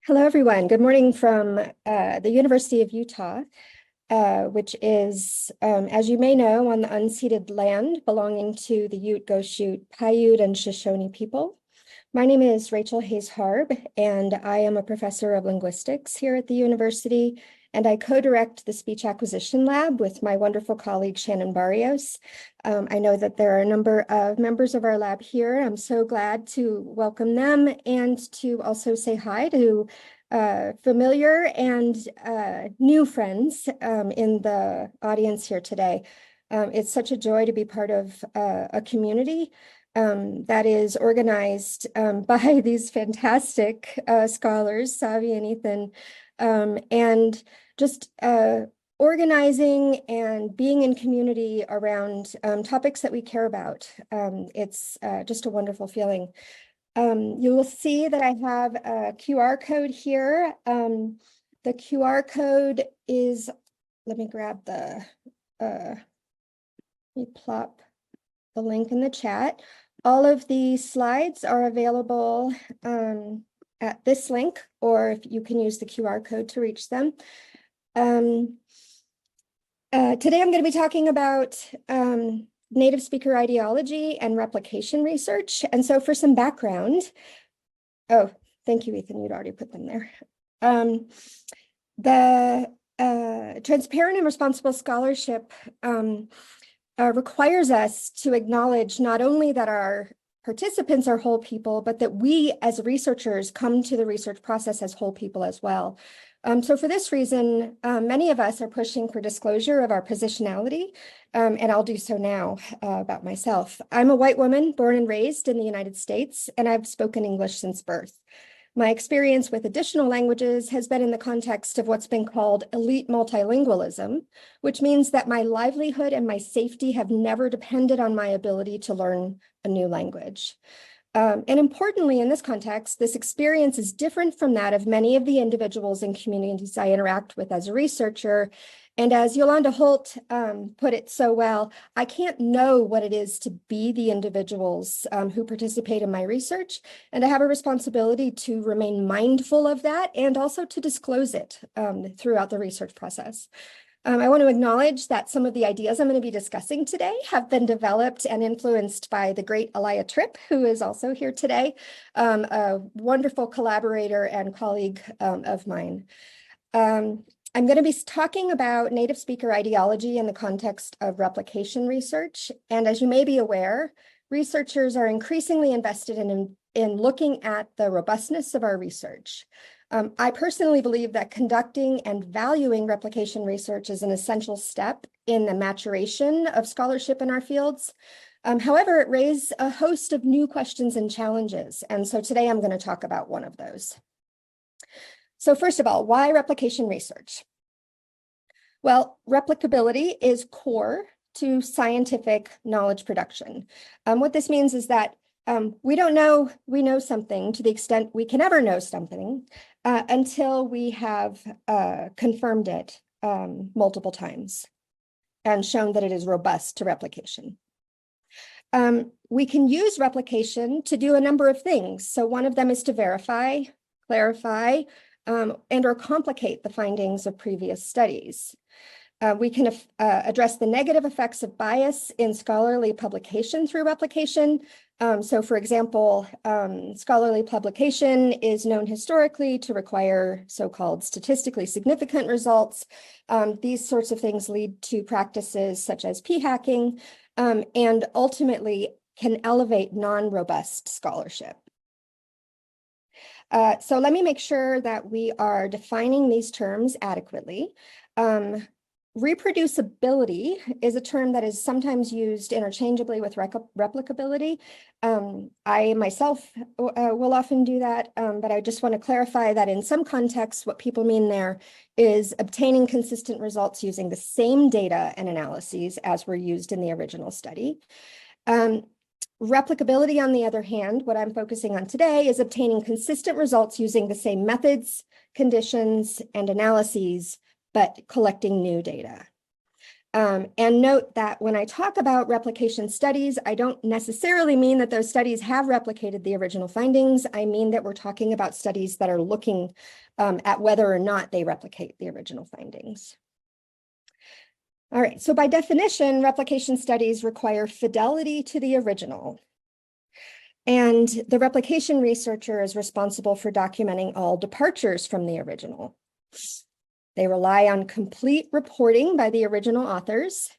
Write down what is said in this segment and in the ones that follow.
Hello, everyone. Good morning from the University of Utah, which is, as you may know, on the unceded land belonging to the Ute, Goshute, Paiute, and Shoshone people. My name is Rachel Hayes-Harb, and I am a professor of linguistics here at the university, and I co-direct the Speech Acquisition Lab with my wonderful colleague, Shannon Barrios. I know that there are a number of members of our lab here. I'm so glad to welcome them and to also say hi to familiar and new friends in the audience here today. It's such a joy to be part of a community that is organized by these fantastic scholars, Savi and Ethan, and just organizing and being in community around topics that we care about. It's just a wonderful feeling. You will see that I have a QR code here. The QR code is, let me grab the, let me plop the link in the chat. All of the slides are available at this link, or if you can use the QR code to reach them. Today I'm going to be talking about native speaker ideology and replication research. And so for some background, oh, thank you, Ethan, you'd already put them there. The transparent and responsible scholarship requires us to acknowledge not only that our participants are whole people, but that we as researchers come to the research process as whole people as well. So for this reason, many of us are pushing for disclosure of our positionality, and I'll do so now about myself. I'm a white woman born and raised in the United States, and I've spoken English since birth. My experience with additional languages has been in the context of what's been called elite multilingualism, which means that my livelihood and my safety have never depended on my ability to learn a new language. And importantly, in this context, this experience is different from that of many of the individuals and communities I interact with as a researcher. And as Yolanda Holt put it so well, I can't know what it is to be the individuals who participate in my research, and I have a responsibility to remain mindful of that and also to disclose it throughout the research process. I want to acknowledge that some of the ideas I'm going to be discussing today have been developed and influenced by the great Alaya Tripp, who is also here today, a wonderful collaborator and colleague of mine. I'm going to be talking about native speaker ideology in the context of replication research. And as you may be aware, researchers are increasingly invested in looking at the robustness of our research. I personally believe that conducting and valuing replication research is an essential step in the maturation of scholarship in our fields. However, it raises a host of new questions and challenges. And so today I'm going to talk about one of those. So first of all, why replication research? Well, replicability is core to scientific knowledge production. What this means is that we don't know we know something to the extent we can ever know something until we have confirmed it multiple times and shown that it is robust to replication. We can use replication to do a number of things. So one of them is to verify, clarify, and or complicate the findings of previous studies. We can address the negative effects of bias in scholarly publication through replication. So for example, scholarly publication is known historically to require so-called statistically significant results. These sorts of things lead to practices such as p-hacking and ultimately can elevate non-robust scholarship. So let me make sure that we are defining these terms adequately. Reproducibility is a term that is sometimes used interchangeably with replicability. I myself will often do that, but I just want to clarify that in some contexts, what people mean there is obtaining consistent results using the same data and analyses as were used in the original study. Replicability, on the other hand, what I'm focusing on today is obtaining consistent results using the same methods, conditions, and analyses, but collecting new data. And note that when I talk about replication studies, I don't necessarily mean that those studies have replicated the original findings. I mean that we're talking about studies that are looking at whether or not they replicate the original findings. All right, so by definition, replication studies require fidelity to the original. And the replication researcher is responsible for documenting all departures from the original. They rely on complete reporting by the original authors,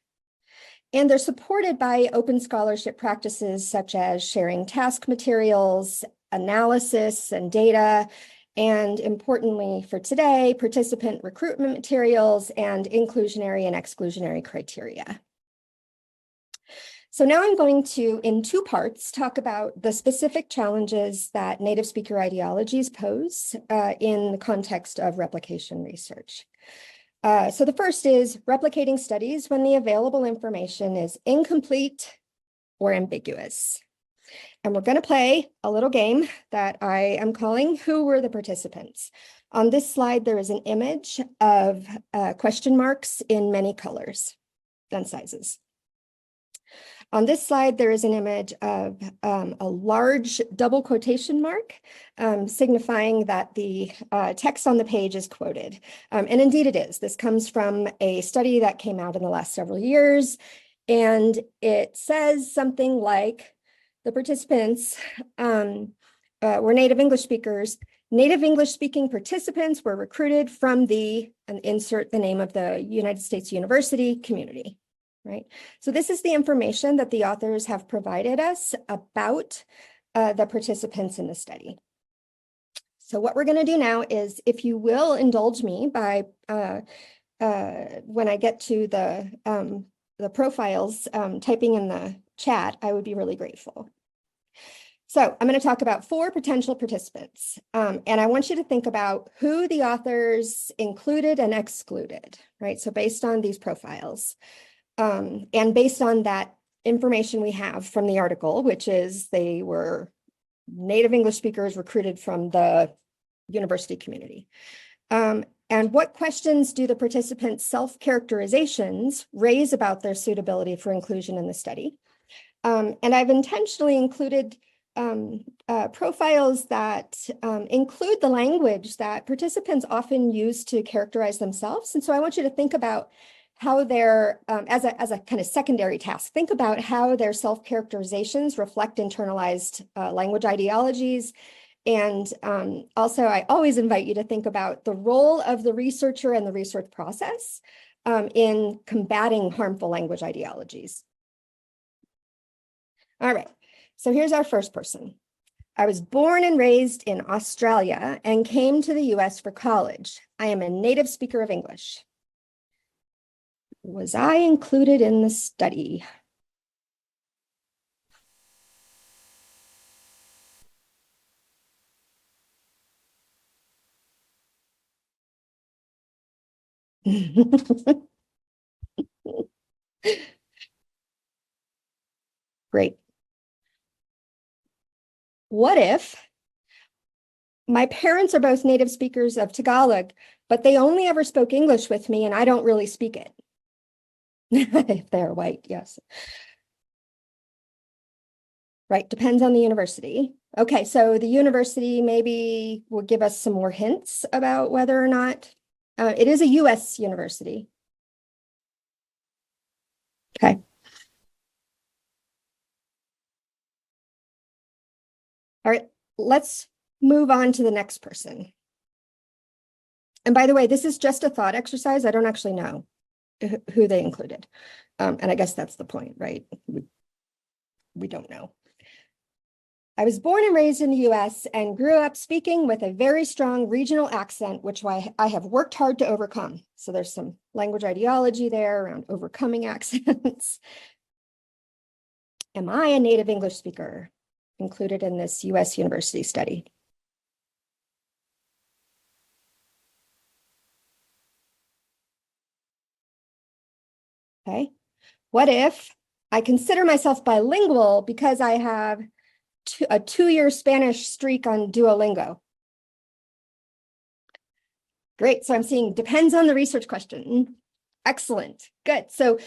and they're supported by open scholarship practices such as sharing task materials, analysis and data, and importantly for today, participant recruitment materials and inclusionary and exclusionary criteria. So now I'm going to, in two parts, talk about the specific challenges that native speaker ideologies pose in the context of replication research. So the first is replicating studies when the available information is incomplete or ambiguous. And we're going to play a little game that I am calling Who Were the Participants? On this slide, there is an image of question marks in many colors and sizes. On this slide, there is an image of a large double quotation mark signifying that the text on the page is quoted. And indeed it is. This comes from a study that came out in the last several years. And it says something like the participants were native English speakers. Native English speaking participants were recruited from the, and insert the name of the United States University community. Right. So this is the information that the authors have provided us about the participants in the study. So what we're going to do now is, if you will indulge me by when I get to the profiles, typing in the chat, I would be really grateful. So I'm going to talk about 4 potential participants, and I want you to think about who the authors included and excluded, right? So based on these profiles. And based on that information we have from the article, which is they were native English speakers recruited from the university community. And what questions do the participants' self-characterizations raise about their suitability for inclusion in the study? And I've intentionally included profiles that include the language that participants often use to characterize themselves. And so I want you to think about how they're, as a kind of secondary task, think about how their self-characterizations reflect internalized language ideologies. And also, I always invite you to think about the role of the researcher and the research process in combating harmful language ideologies. All right, so here's our first person. I was born and raised in Australia and came to the US for college. I am a native speaker of English. Was I included in the study? Great. What if my parents are both native speakers of Tagalog, but they only ever spoke English with me and I don't really speak it? If they're white, yes. Right, depends on the university. Okay, so the university maybe will give us some more hints about whether or not it is a US university. Okay. All right, let's move on to the next person. And by the way, this is just a thought exercise. I don't actually know who they included. And I guess that's the point, right? We don't know. I was born and raised in the US and grew up speaking with a very strong regional accent, which I have worked hard to overcome. So there's some language ideology there around overcoming accents. Am I a native English speaker included in this US university study? Okay. What if I consider myself bilingual because I have a 2-year Spanish streak on Duolingo? Great. So I'm seeing depends on the research question. Excellent. Good. So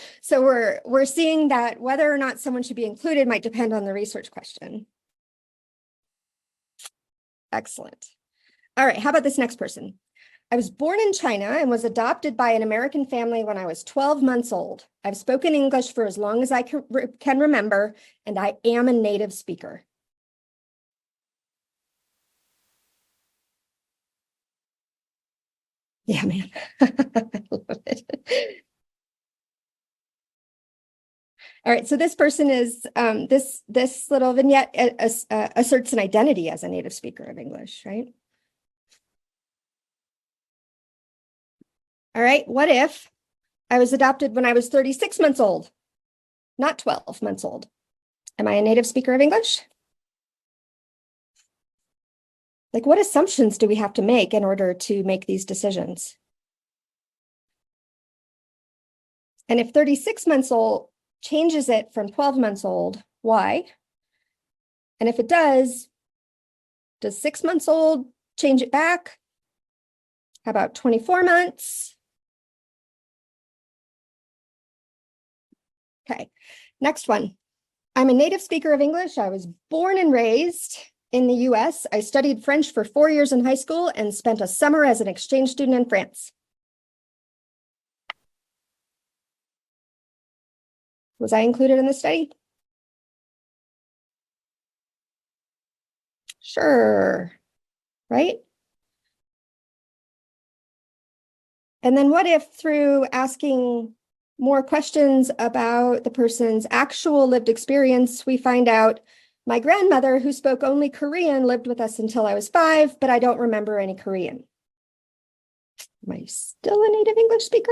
we're seeing that whether or not someone should be included might depend on the research question. Excellent. All right, how about this next person? I was born in China and was adopted by an American family when I was 12 months old. I've spoken English for as long as I can remember, and I am a native speaker. Yeah, man. I love it. All right, so this person is, this little vignette asserts an identity as a native speaker of English, right? All right, what if I was adopted when I was 36 months old, not 12 months old? Am I a native speaker of English? Like, what assumptions do we have to make in order to make these decisions? And if 36 months old changes it from 12 months old, why? And if it does 6 months old change it back? How about 24 months? Okay, next one. I'm a native speaker of English. I was born and raised in the US. I studied French for 4 years in high school and spent a summer as an exchange student in France. Was I included in the study? Sure, right? And then what if through asking more questions about the person's actual lived experience, we find out my grandmother, who spoke only Korean, lived with us until I was 5, but I don't remember any Korean. Am I still a native English speaker?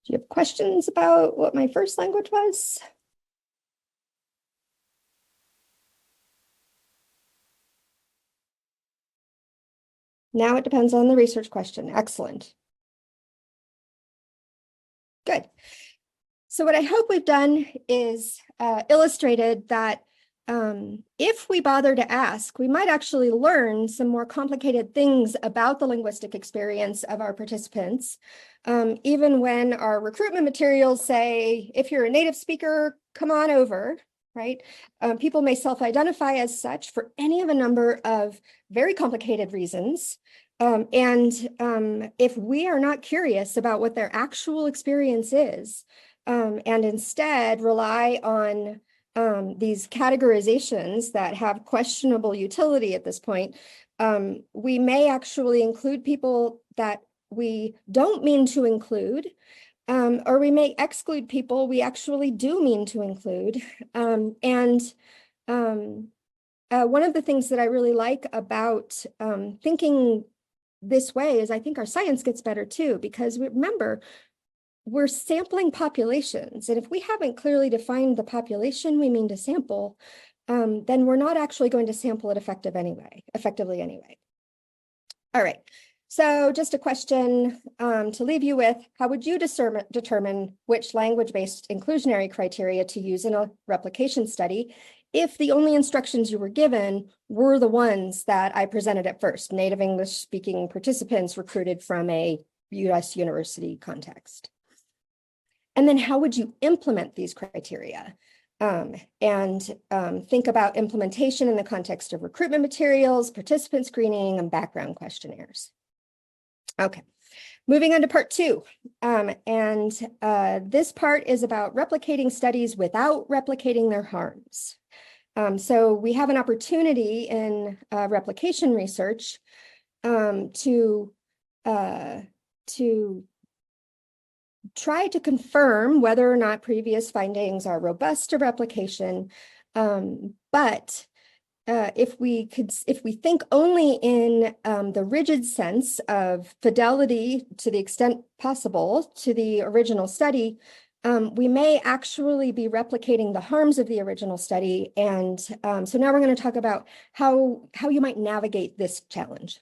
Do you have questions about what my first language was? Now it depends on the research question. Excellent. Good. So what I hope we've done is illustrated that if we bother to ask, we might actually learn some more complicated things about the linguistic experience of our participants. Even when our recruitment materials say, if you're a native speaker, come on over, right? People may self-identify as such for any of a number of very complicated reasons. If we are not curious about what their actual experience is, and instead rely on these categorizations that have questionable utility at this point, we may actually include people that we don't mean to include, or we may exclude people we actually do mean to include. One of the things that I really like about thinking this way is I think our science gets better too, because remember, we're sampling populations. And if we haven't clearly defined the population we mean to sample, then we're not actually going to sample it effectively anyway. All right. So just a question to leave you with: how would you determine which language-based inclusionary criteria to use in a replication study if the only instructions you were given were the ones that I presented at first, native English-speaking participants recruited from a US university context? And then how would you implement these criteria? Think about implementation in the context of recruitment materials, participant screening, and background questionnaires. Okay, moving on to part 2. This part is about replicating studies without replicating their harms. So we have an opportunity in replication research to try to confirm whether or not previous findings are robust to replication. But if we think only in the rigid sense of fidelity to the extent possible to the original study, we may actually be replicating the harms of the original study. And so now we're going to talk about how you might navigate this challenge.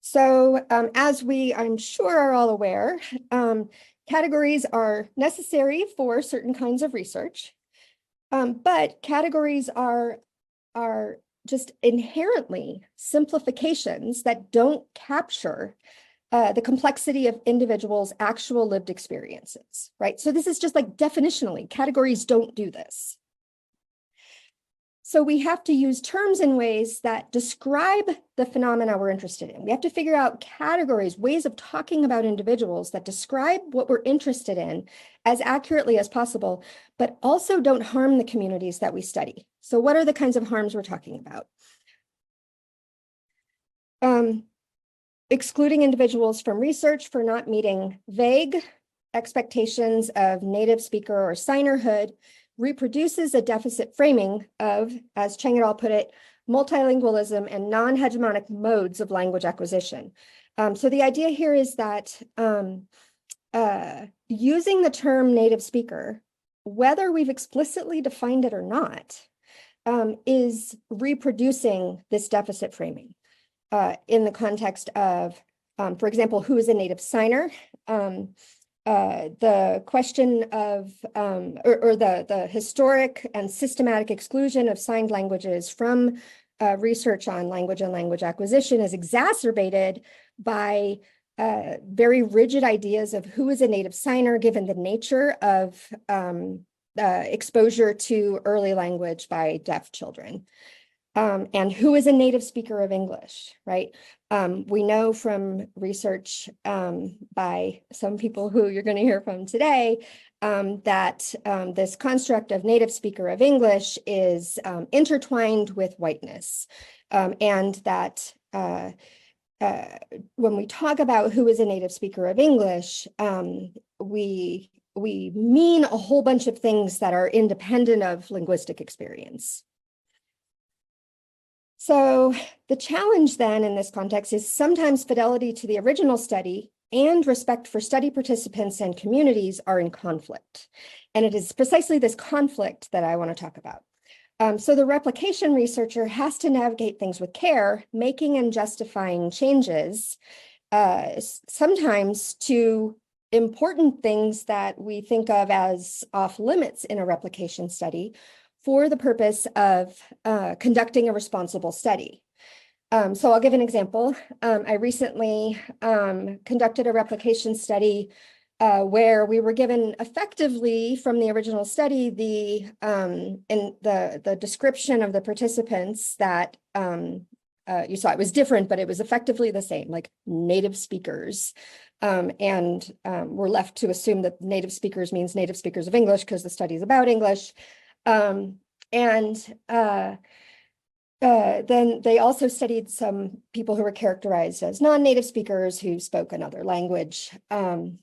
So as I'm sure are all aware, categories are necessary for certain kinds of research, but categories are just inherently simplifications that don't capture the complexity of individuals' actual lived experiences, right? So this is just like definitionally, categories don't do this. So we have to use terms in ways that describe the phenomena we're interested in. We have to figure out categories, ways of talking about individuals that describe what we're interested in as accurately as possible, but also don't harm the communities that we study. So what are the kinds of harms we're talking about? Excluding individuals from research for not meeting vague expectations of native speaker or signerhood reproduces a deficit framing of, as Cheng et al. Put it, multilingualism and non-hegemonic modes of language acquisition. So the idea here is that using the term native speaker, whether we've explicitly defined it or not, is reproducing this deficit framing in the context of, for example, who is a native signer? The question of, or the historic and systematic exclusion of signed languages from research on language and language acquisition is exacerbated by very rigid ideas of who is a native signer, given the nature of exposure to early language by deaf children. And who is a native speaker of English, right? We know from research by some people who you're going to hear from today that this construct of native speaker of English is intertwined with whiteness, and that when we talk about who is a native speaker of English, we mean a whole bunch of things that are independent of linguistic experience. So the challenge then in this context is sometimes fidelity to the original study and respect for study participants and communities are in conflict. And it is precisely this conflict that I want to talk about. So the replication researcher has to navigate things with care, making and justifying changes, sometimes to important things that we think of as off limits in a replication study, for the purpose of conducting a responsible study. So I'll give an example. I recently conducted a replication study where we were given effectively from the original study the description of the participants that you saw. It was different, but it was effectively the same, like native speakers. And we're left to assume that native speakers means native speakers of English because the study is about English. Then they also studied some people who were characterized as non-native speakers who spoke another language. We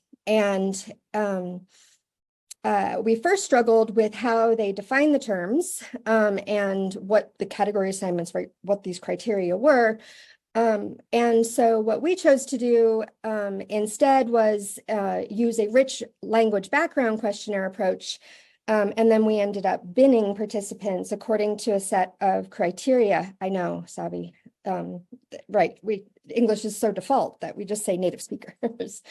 first struggled with how they define the terms and what the category assignments, right, what these criteria were. And so what we chose to do instead was use a rich language background questionnaire approach. And then we ended up binning participants according to a set of criteria. I know, Sabi, right? English is so default that we just say native speakers.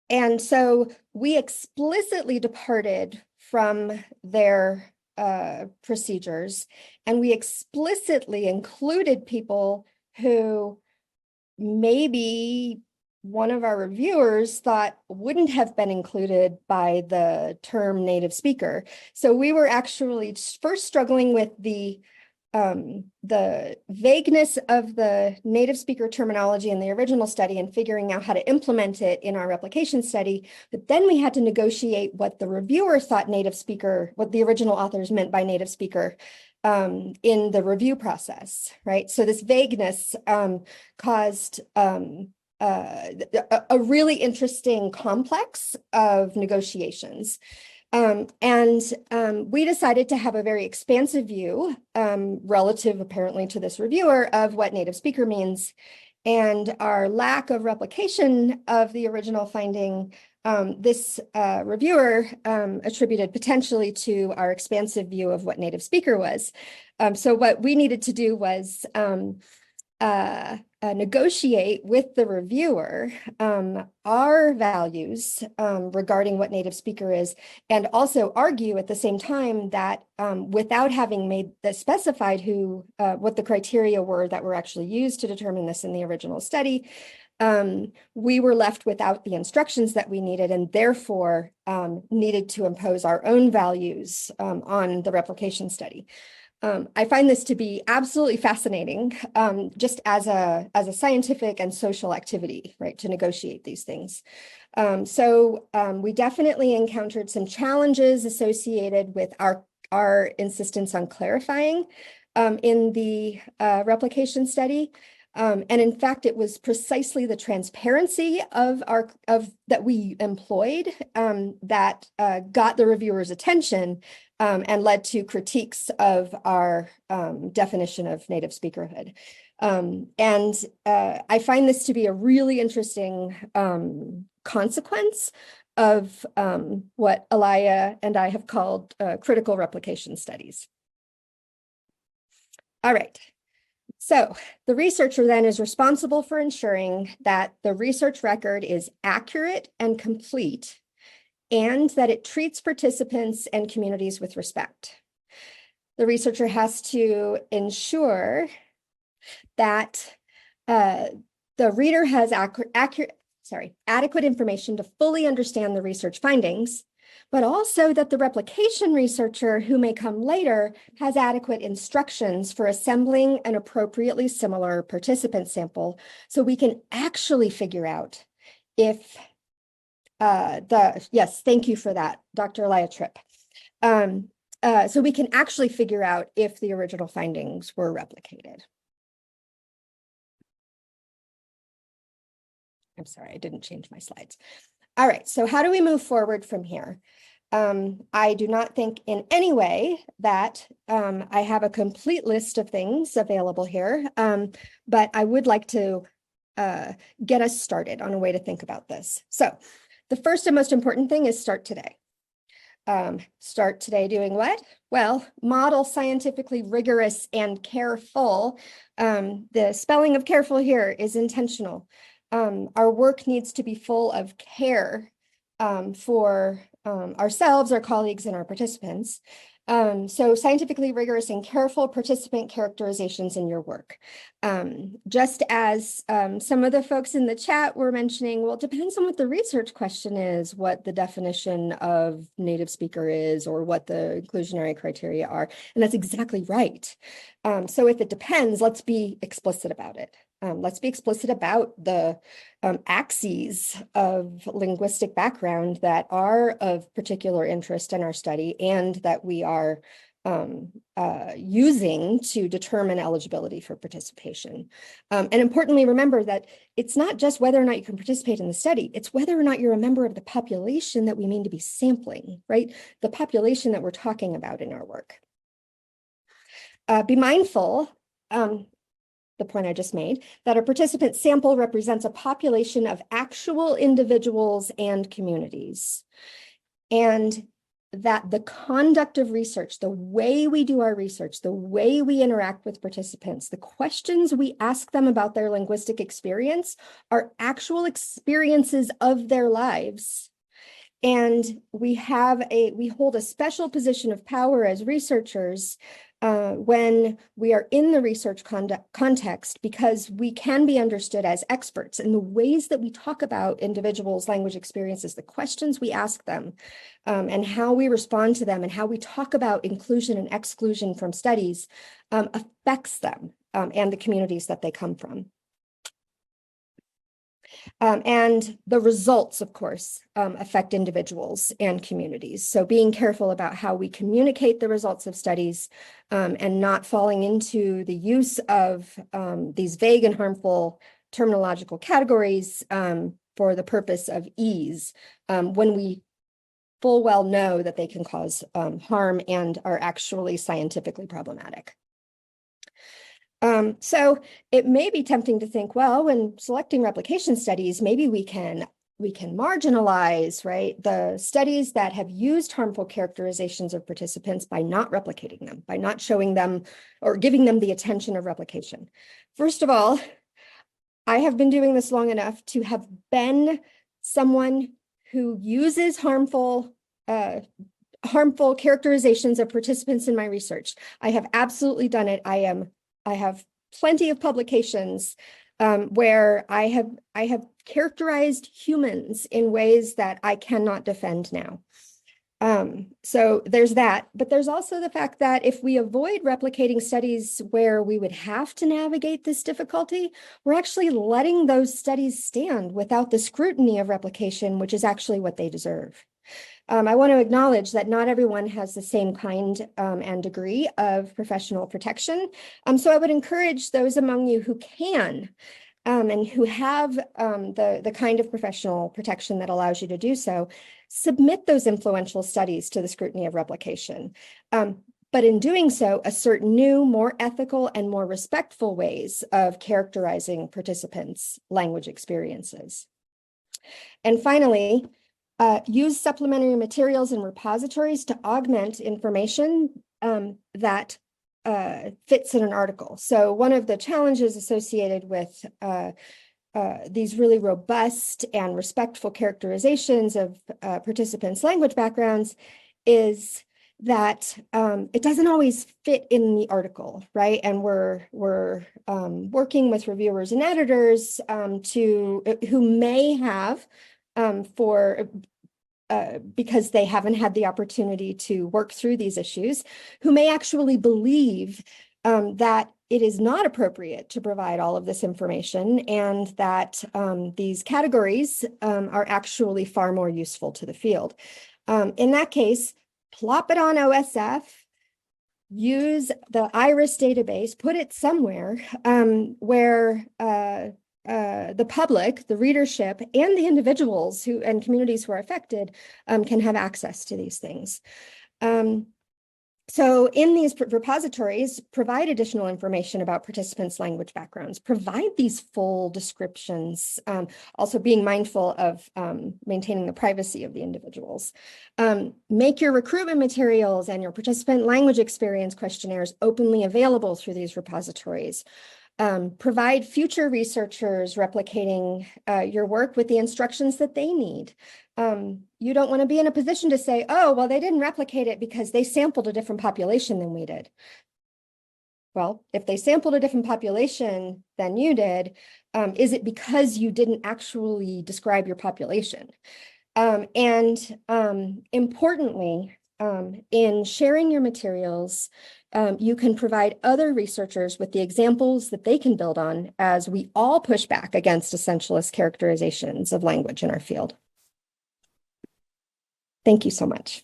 And so we explicitly departed from their procedures, and we explicitly included people who maybe one of our reviewers thought wouldn't have been included by the term native speaker. So we were actually first struggling with the vagueness of the native speaker terminology in the original study and figuring out how to implement it in our replication study. But then we had to negotiate what the reviewer thought native speaker, what the original authors meant by native speaker in the review process, right? So this vagueness caused a really interesting complex of negotiations. We decided to have a very expansive view, relative apparently to this reviewer, of what native speaker means. And our lack of replication of the original finding, this reviewer attributed potentially to our expansive view of what native speaker was. So what we needed to do was negotiate with the reviewer our values regarding what native speaker is, and also argue at the same time that without having made the specified what the criteria were that were actually used to determine this in the original study, we were left without the instructions that we needed, and therefore needed to impose our own values on the replication study. I find this to be absolutely fascinating, just as a scientific and social activity, right, to negotiate these things. We definitely encountered some challenges associated with our insistence on clarifying in the replication study. And in fact, it was precisely the transparency that we employed that got the reviewer's attention and led to critiques of our definition of native speakerhood. I find this to be a really interesting consequence of what Alaya and I have called critical replication studies. All right. So the researcher then is responsible for ensuring that the research record is accurate and complete, and that it treats participants and communities with respect. The researcher has to ensure that the reader has adequate information to fully understand the research findings, but also that the replication researcher who may come later has adequate instructions for assembling an appropriately similar participant sample, so we can actually figure out if yes, thank you for that, Dr. Alaya Tripp. So we can actually figure out if the original findings were replicated. I'm sorry, I didn't change my slides. All right, so how do we move forward from here? I do not think in any way that I have a complete list of things available here, but I would like to get us started on a way to think about this. So the first and most important thing is start today. Start today doing what? Well, model scientifically rigorous and careful. The spelling of careful here is intentional. Our work needs to be full of care for ourselves, our colleagues, and our participants. So scientifically rigorous and careful participant characterizations in your work. Just as some of the folks in the chat were mentioning, well, it depends on what the research question is, what the definition of native speaker is, or what the inclusionary criteria are. And that's exactly right. So if it depends, let's be explicit about it. Let's be explicit about the axes of linguistic background that are of particular interest in our study and that we are using to determine eligibility for participation. And importantly, remember that it's not just whether or not you can participate in the study, it's whether or not you're a member of the population that we mean to be sampling, right? The population that we're talking about in our work. Be mindful, the point I just made, that a participant sample represents a population of actual individuals and communities. And that the conduct of research, the way we do our research, the way we interact with participants, the questions we ask them about their linguistic experience are actual experiences of their lives. And we hold a special position of power as researchers when we are in the research context, because we can be understood as experts in the ways that we talk about individuals' language experiences, the questions we ask them, and how we respond to them, and how we talk about inclusion and exclusion from studies affects them and the communities that they come from. And the results, of course, affect individuals and communities. So being careful about how we communicate the results of studies and not falling into the use of these vague and harmful terminological categories for the purpose of ease, when we full well know that they can cause harm and are actually scientifically problematic. So it may be tempting to think, well, when selecting replication studies, maybe we can marginalize, right, the studies that have used harmful characterizations of participants by not replicating them, by not showing them or giving them the attention of replication. First of all, I have been doing this long enough to have been someone who uses harmful characterizations of participants in my research. I have absolutely done it. I have plenty of publications where I have characterized humans in ways that I cannot defend now. So there's that, but there's also the fact that if we avoid replicating studies where we would have to navigate this difficulty, we're actually letting those studies stand without the scrutiny of replication, which is actually what they deserve. I want to acknowledge that not everyone has the same kind and degree of professional protection. So I would encourage those among you who can and who have the kind of professional protection that allows you to do so, submit those influential studies to the scrutiny of replication. But in doing so, assert new, more ethical and more respectful ways of characterizing participants' language experiences. And finally, use supplementary materials and repositories to augment information that fits in an article. So one of the challenges associated with these really robust and respectful characterizations of participants' language backgrounds is that it doesn't always fit in the article, right? And we're working with reviewers and editors who may have because they haven't had the opportunity to work through these issues, who may actually believe that it is not appropriate to provide all of this information and that these categories are actually far more useful to the field. In that case, plop it on OSF, use the IRIS database, put it somewhere where the public, the readership, and the individuals and communities who are affected can have access to these things. So in these repositories, provide additional information about participants' language backgrounds, provide these full descriptions, also being mindful of maintaining the privacy of the individuals. Make your recruitment materials and your participant language experience questionnaires openly available through these repositories. Provide future researchers replicating your work with the instructions that they need. You don't want to be in a position to say, oh, well, they didn't replicate it because they sampled a different population than we did. Well, if they sampled a different population than you did, is it because you didn't actually describe your population? Importantly, in sharing your materials, you can provide other researchers with the examples that they can build on as we all push back against essentialist characterizations of language in our field. Thank you so much.